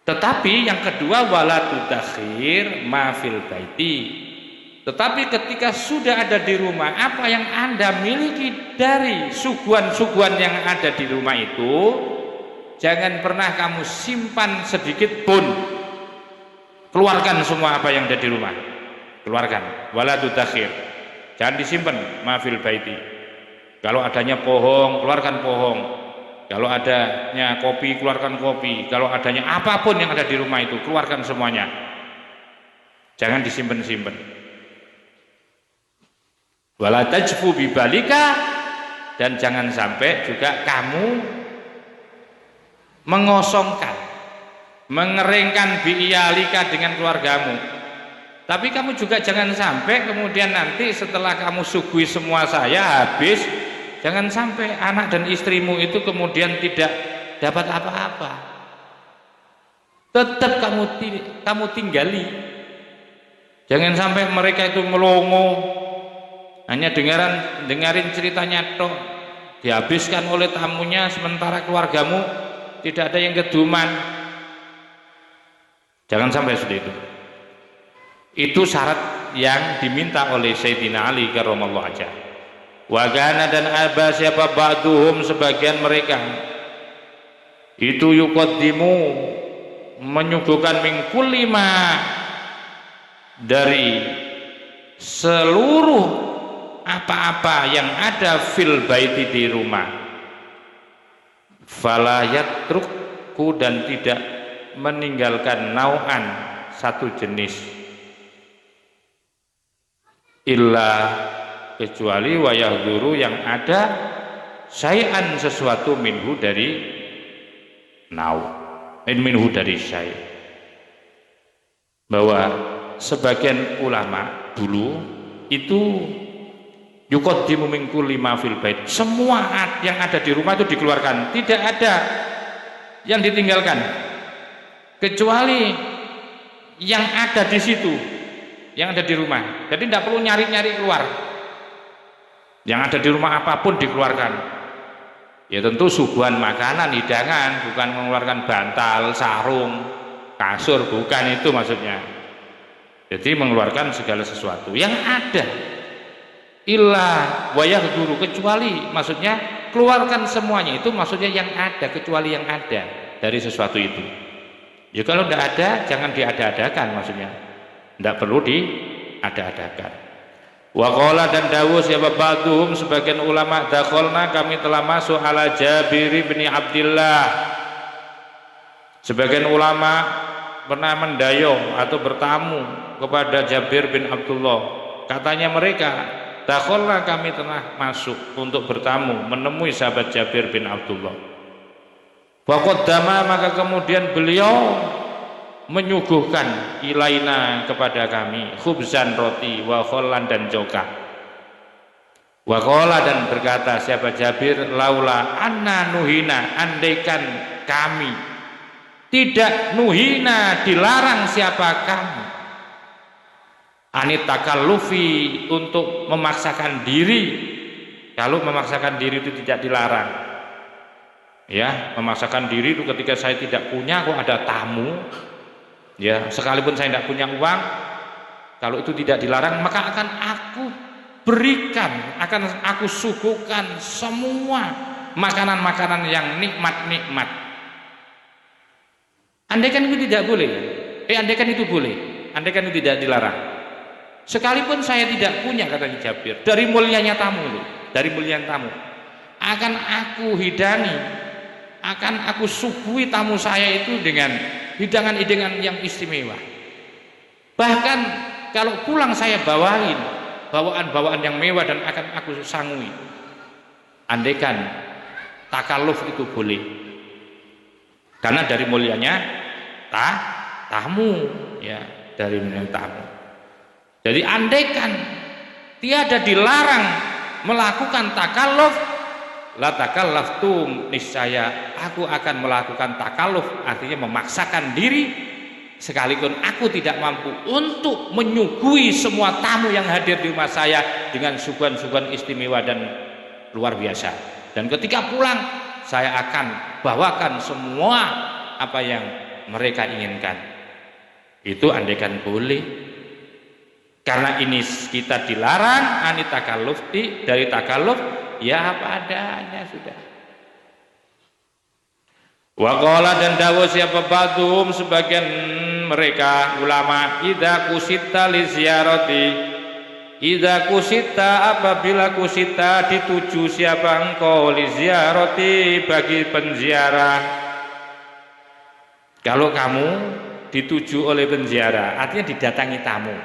Tetapi yang kedua, wala tudakhir ma fil baiti. Tetapi ketika sudah ada di rumah, apa yang Anda miliki dari suguhan-suguhan yang ada di rumah itu, jangan pernah kamu simpan sedikit pun. Keluarkan semua apa yang ada di rumah. Keluarkan. Wala tudakhir. Jangan disimpan mafil baiti. Kalau adanya pohon, keluarkan pohon. Kalau adanya kopi, keluarkan kopi. Kalau adanya apapun yang ada di rumah itu, keluarkan semuanya. Jangan disimpan-simpan. Wala tajfu bibalika, dan jangan sampai juga kamu mengosongkan, mengeringkan bi'iyalika dengan keluargamu. Tapi kamu juga jangan sampai kemudian nanti setelah kamu suguhi semua saya habis, jangan sampai anak dan istrimu itu kemudian tidak dapat apa-apa. Tetap kamu tinggali. Jangan sampai mereka itu melongo, hanya dengarin ceritanya tok, dihabiskan oleh tamunya, sementara keluargamu tidak ada yang keduman. Jangan sampai seperti itu. Itu syarat yang diminta oleh Sayyidina Ali karramallahu wajhah. Wa kana, dan aba siapa ba'duhum sebagian mereka itu yuqaddimu menyuguhkan min kulli ma, dari seluruh apa-apa yang ada fil baiti di rumah, fala yatrukku, dan tidak meninggalkan nau'an satu jenis, illa kecuali wayahduru yang ada syai'an sesuatu minhu dari minhu dari syai', bahwa sebagian ulama dulu itu yuqaddimu min kulli ma fil bait, semua yang ada di rumah itu dikeluarkan, tidak ada yang ditinggalkan kecuali yang ada di situ, yang ada di rumah. Jadi tidak perlu nyari-nyari keluar, yang ada di rumah apapun dikeluarkan. Ya tentu suguhan makanan, hidangan, bukan mengeluarkan bantal, sarung, kasur, bukan itu maksudnya. Jadi mengeluarkan segala sesuatu yang ada. Illa wayah guru, kecuali maksudnya keluarkan semuanya, itu maksudnya yang ada, kecuali yang ada dari sesuatu itu. Ya kalau tidak ada jangan diada-adakan, maksudnya tidak perlu diada-adakan. Wa qala, dan dawuh siapa ba'duhum sebagian ulama, dakhalna, kami telah masuk ala Jabir bin Abdullah. Sebagian ulama pernah mendayung atau bertamu kepada Jabir bin Abdullah. Katanya mereka, dakhalna, kami telah masuk untuk bertamu menemui sahabat Jabir bin Abdullah. Wa qaddama, maka kemudian beliau menyuguhkan ilaina kepada kami khubzan, roti, wa khollan, dan joka. Wa qala, dan berkata siapa Jabir, laula anna nuhina, andaikan kami tidak, nuhina dilarang siapa kami, anit takallufi, untuk memaksakan diri. Kalau memaksakan diri itu tidak dilarang, ya, memaksakan diri itu ketika saya tidak punya, kok ada tamu, ya, sekalipun saya tidak punya uang, kalau itu tidak dilarang, maka akan aku berikan, akan aku suguhkan semua makanan-makanan yang nikmat-nikmat. Andaikan itu tidak boleh, andaikan itu boleh, andaikan itu tidak dilarang, sekalipun saya tidak punya, katanya Jabir, dari mulianya tamu itu, dari mulianya tamu, akan aku hidangi, akan aku suguhi tamu saya itu dengan hidangan-hidangan yang istimewa. Bahkan kalau pulang saya bawain bawaan-bawaan yang mewah dan akan aku sangui. Andaikan takalluf itu boleh, karena dari mulianya tamu, ya, dari mulianya tamu. Jadi andaikan tiada dilarang melakukan takalluf, la takallaftum, niscaya aku akan melakukan takalluf, artinya memaksakan diri, sekalipun aku tidak mampu, untuk menyuguhi semua tamu yang hadir di rumah saya dengan suguhan-suguhan istimewa dan luar biasa. Dan ketika pulang saya akan bawakan semua apa yang mereka inginkan. Itu andaikan boleh. Karena ini kita dilarang anit takalluf, dari takalluf, ya apa adanya sudah. Wa qala, dan dawuh siapa ba'dhum sebagian mereka ulama, idza kusita li ziyarati, idza kusita, apabila kusita dituju siapa engkau, li ziyarati, bagi penziarah. Kalau kamu dituju oleh penziarah, artinya didatangi tamu,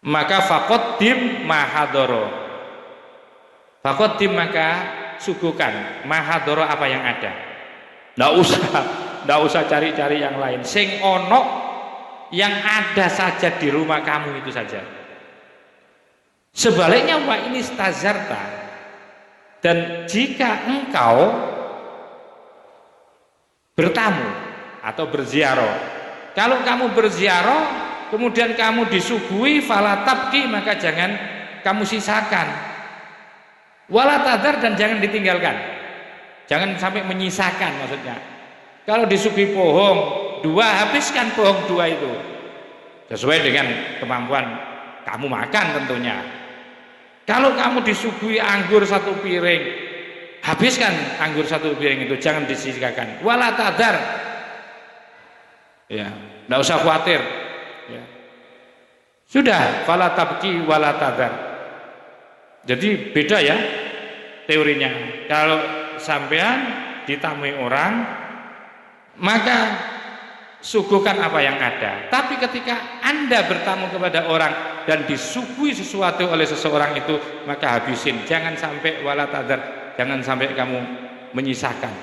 maka faqaddim mahadoro, faqaddim, maka suguhkan mahadoro, apa yang ada. Nggak usah cari-cari yang lain, sing ono yang ada saja di rumah kamu itu saja. Sebaliknya, wa ini stazarta, dan jika engkau bertamu atau berziarah, kalau kamu berziarah kemudian kamu disuguhi, fala tabki, maka jangan kamu sisakan, wala tadar, dan jangan ditinggalkan, jangan sampai menyisakan. Maksudnya kalau disuguhi pohong 2, habiskan pohong 2 itu sesuai dengan kemampuan kamu makan tentunya. Kalau kamu disuguhi anggur 1 piring, habiskan anggur 1 piring itu, jangan disisakan, wala tadar, ya, tidak usah khawatir, ya. Sudah, fala tabki wala tadar. Jadi beda ya teorinya. Kalau sampean ditamui orang, maka suguhkan apa yang ada. Tapi ketika Anda bertamu kepada orang dan disuguhi sesuatu oleh seseorang itu, maka habisin, jangan sampai wala tadar, jangan sampai kamu menyisakan.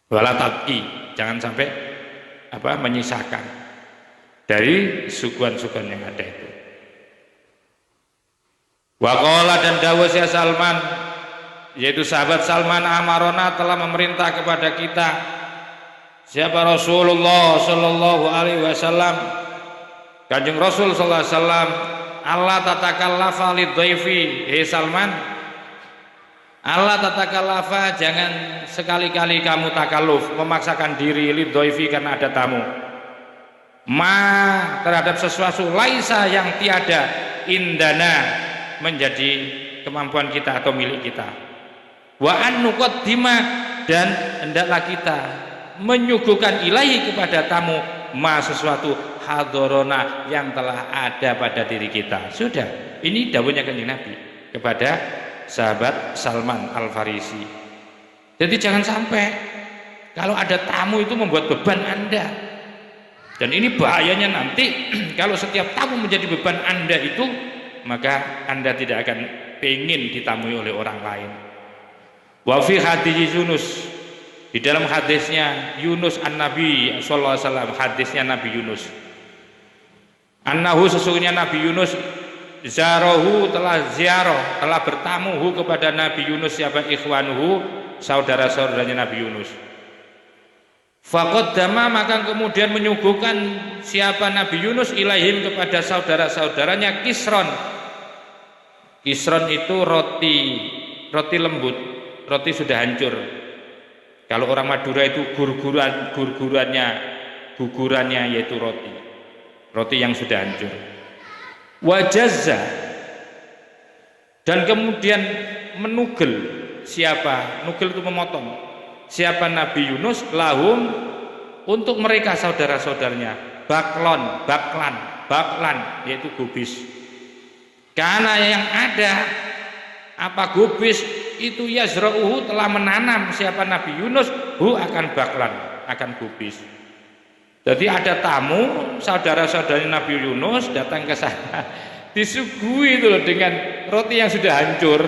Wala tabki, jangan sampai menyisakan. dari suguhan-suguhan yang ada itu. Waqala dan dawuh Syekh Salman, yaitu sahabat Salman, amarona telah memerintah kepada kita, siapa Rasulullah sallallahu alaihi wasallam, Kanjeng Rasul sallallahu alaihi wasallam, Allah tatakallafa lidhaifi, hei Salman, Allah tatakallafa, jangan sekali-kali kamu takalluf, memaksakan diri lidhaifi karena ada tamu. Terhadap sesuatu laisa yang tiada indana menjadi kemampuan kita atau milik kita. Wa an nuqaddima, dan hendaklah kita menyuguhkan ilahi kepada tamu sesuatu hadorona yang telah ada pada diri kita. Sudah, ini dawuhnya Kanjeng Nabi kepada sahabat Salman Al-Farisi. Jadi jangan sampai kalau ada tamu itu membuat beban Anda. Dan ini bahayanya nanti kalau setiap tamu menjadi beban Anda itu, maka Anda tidak akan ingin ditamui oleh orang lain. Wa fi hadis Yunus, di dalam hadisnya Yunus an-Nabi sallallahu alaihi wasallam, hadisnya Nabi Yunus. Annahu, sesungguhnya Nabi Yunus, zarahu telah ziarah, telah bertamuhu kepada Nabi Yunus, siapa ikhwanuhu, saudara-saudaranya Nabi Yunus. Faqaddama, maka kemudian menyuguhkan siapa Nabi Yunus ilaihim kepada saudara-saudaranya kisron. Kisron itu roti lembut, roti sudah hancur. Kalau orang Madura itu gugurannya yaitu roti yang sudah hancur. Wajazza, dan kemudian menugel, siapa? Nugel itu memotong. Siapa Nabi Yunus lahum, untuk mereka saudara-saudaranya, baklan yaitu gubis. Karena yang ada apa gubis itu, yazra'uhu, telah menanam siapa Nabi Yunus akan baklan, akan gubis. Jadi ada tamu saudara-saudaranya Nabi Yunus datang ke sana, disuguhi itu loh dengan roti yang sudah hancur.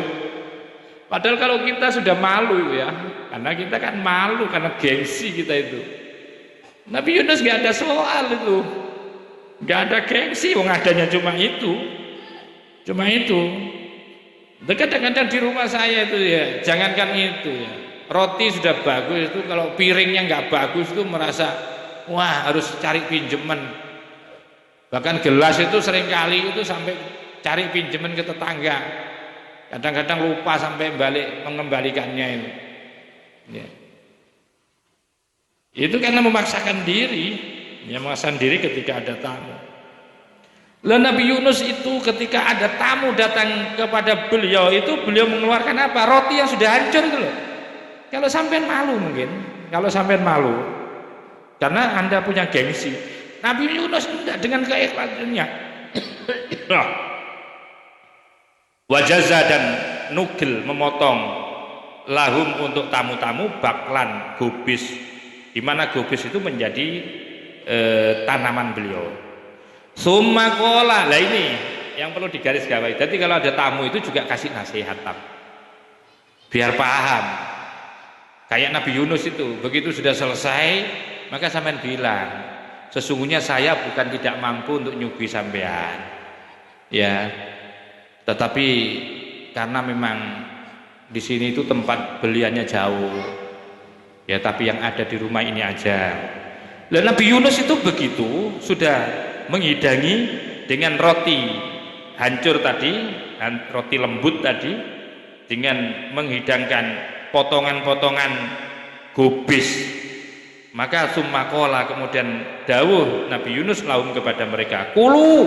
Padahal kalau kita sudah malu ya, karena kita kan malu karena gengsi kita itu. Nabi Yunus nggak ada soal itu, nggak ada gengsi, wong adanya cuma itu. Kadang-kadang di rumah saya itu ya, jangankan itu ya, roti sudah bagus itu, kalau piringnya nggak bagus itu merasa wah harus cari pinjeman. Bahkan gelas itu seringkali itu sampai cari pinjeman ke tetangga. Kadang-kadang lupa sampai mengembalikannya itu. Ya. Itu karena memaksakan diri, ketika ada tamu. Lalu Nabi Yunus itu ketika ada tamu datang kepada beliau itu, beliau mengeluarkan apa? Roti yang sudah hancur itu loh. Kalau sampean malu karena Anda punya gengsi. Nabi Yunus tidak, dengan keikhlasannya. Wajaza, dan nugel, memotong, lahum, untuk tamu-tamu, baklan, gubis, di mana gubis itu menjadi tanaman beliau. Summa qala, lah ini yang perlu digarisbawahi. Jadi kalau ada tamu itu juga kasih nasihat, biar paham. Kayak Nabi Yunus itu, begitu sudah selesai, maka sampean bilang, sesungguhnya saya bukan tidak mampu untuk nyuguhi sampean, ya. Tetapi karena memang di sini itu tempat beliannya jauh, ya, tapi yang ada di rumah ini aja. Dan Nabi Yunus itu begitu sudah menghidangi dengan roti hancur tadi, roti lembut tadi, dengan menghidangkan potongan-potongan gubis, maka summakola, kemudian dawuh Nabi Yunus lahum kepada mereka, kulu,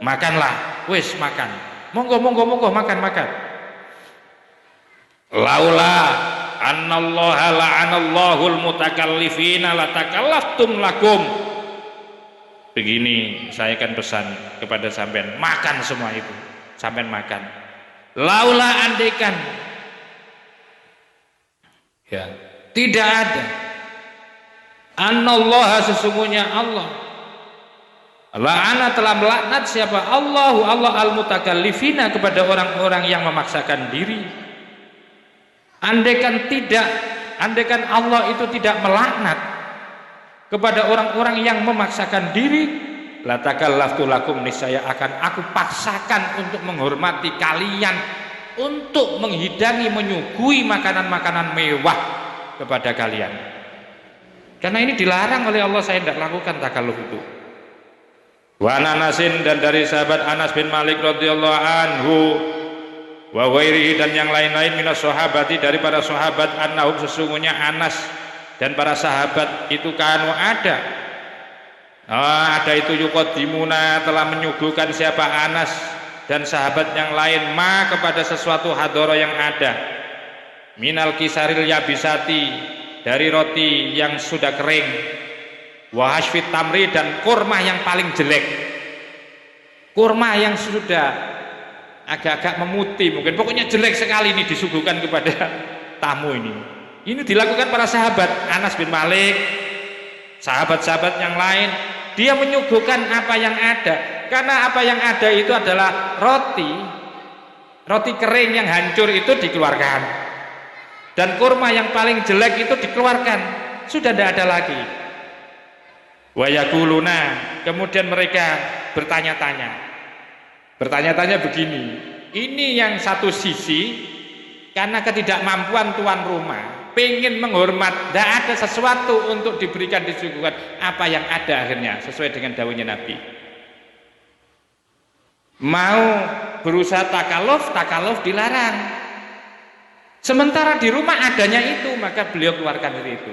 makanlah, wis makan. Monggo makan. Laula annallaha la'anallahul mutakallifina latakallaftum lakum. Begini saya akan pesan kepada sampean, makan semua itu, sampean makan. Laula, andaikan ya, tidak ada annallaha, sesungguhnya Allah, la'ana, telah melaknat siapa? Allah al-mutakallifina, kepada orang-orang yang memaksakan diri. Andaikan Allah itu tidak melaknat kepada orang-orang yang memaksakan diri, la takallaftu lakum, niscaya akan aku paksakan untuk menghormati kalian, untuk menghidangi, menyuguhi makanan-makanan mewah kepada kalian. Karena ini dilarang oleh Allah, saya tidak lakukan takalluf itu. Wa Anasin, dan dari sahabat Anas bin Malik radhiyallahu anhu, wa ghairihi, dan yang lain-lain minas sahabati, daripada sahabat, annahum, sesungguhnya Anas dan para sahabat itu kanu ada itu yuqaddimuna, telah menyuguhkan siapa Anas dan sahabat yang lain ma kepada sesuatu hadoro yang ada, minal kisaril yabisati, dari roti yang sudah kering, wa hashfit tamri, dan kurma yang paling jelek, kurma yang sudah agak-agak memutih mungkin, pokoknya jelek sekali, ini disuguhkan kepada tamu ini. Ini dilakukan para sahabat, Anas bin Malik, sahabat-sahabat yang lain, dia menyuguhkan apa yang ada, karena apa yang ada itu adalah roti kering yang hancur itu dikeluarkan, dan kurma yang paling jelek itu dikeluarkan, sudah tidak ada lagi. Wa yaquluna, kemudian mereka bertanya-tanya begini, ini yang satu sisi karena ketidakmampuan tuan rumah pengen menghormat, tidak ada sesuatu untuk diberikan, disuguhkan, apa yang ada akhirnya sesuai dengan dawuhnya Nabi, mau berusaha takalluf dilarang. Sementara di rumah adanya itu, maka beliau keluarkan dari itu.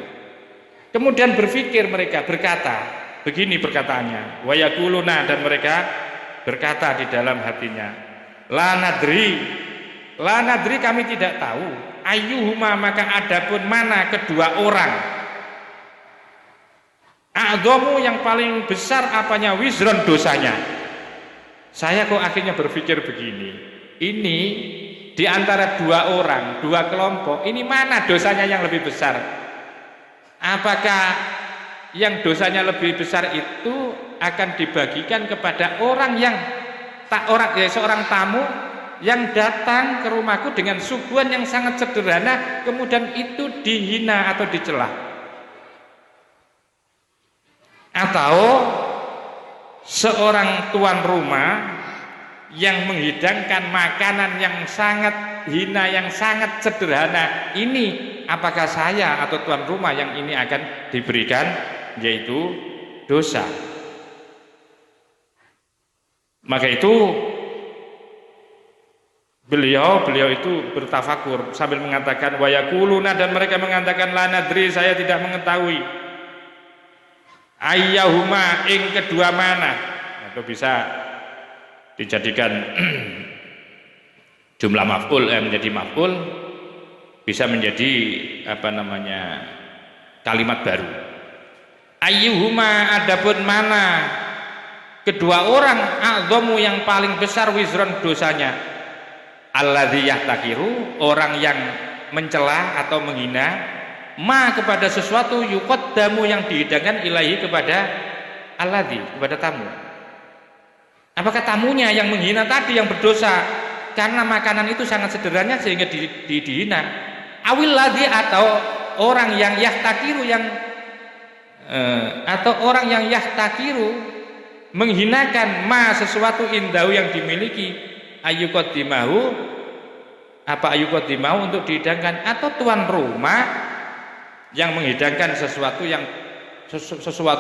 Kemudian berpikir mereka, berkata begini perkataannya, wa yaquluna, dan mereka berkata di dalam hatinya, la nadri, kami tidak tahu, ayyuhuma, maka adapun mana kedua orang, a'dhamu, yang paling besar apanya, wizron, dosanya. Saya kok akhirnya berpikir begini, ini di antara dua orang, dua kelompok, ini mana dosanya yang lebih besar? Apakah yang dosanya lebih besar itu akan dibagikan kepada orang yang seorang tamu yang datang ke rumahku dengan suguhan yang sangat sederhana, kemudian itu dihina atau dicela, atau seorang tuan rumah yang menghidangkan makanan yang sangat hina, yang sangat sederhana, ini apakah saya atau tuan rumah yang ini akan diberikan yaitu dosa? Maka itu beliau itu bertafakur sambil mengatakan wa yaquluna, dan mereka mengatakan la nadri, saya tidak mengetahui, ayyahuma, ing kedua mana, atau bisa dijadikan jumlah maf'ul menjadi maf'ul, bisa menjadi kalimat baru. Ayyuhuma, adapun mana kedua orang, a'dhamu, yang paling besar, wizron, dosanya, alladzi yahtakiru, orang yang mencela atau menghina, ma, kepada sesuatu, yuqaddamu, yang dihidangkan, ilahi, kepada alladzi, kepada tamu. Apakah tamunya yang menghina tadi yang berdosa karena makanan itu sangat sederhana sehingga dihina, awil ladzi, atau orang yang yahtakiru, atau orang yang yahtakiru, menghinakan ma, sesuatu, indahu, yang dimiliki, ayyuqaddimahu, untuk dihidangkan, atau tuan rumah yang menghidangkan sesuatu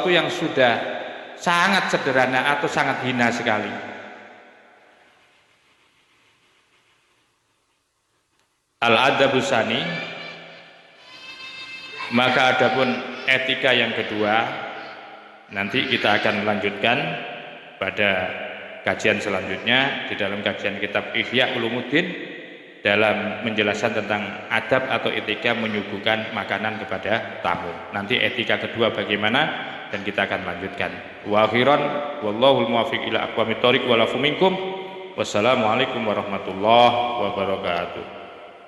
yang sudah sangat sederhana atau sangat hina sekali. Al-adabusani, maka adapun etika yang kedua nanti kita akan melanjutkan pada kajian selanjutnya di dalam kajian kitab Ihya Ulumuddin, dalam menjelaskan tentang adab atau etika menyuguhkan makanan kepada tamu. Nanti etika kedua bagaimana, dan kita akan lanjutkan. Wa akhiran wallahul muwaffiq ila aqwamit thoriq wal afu minkum. Wassalamualaikum warahmatullahi wabarakatuh.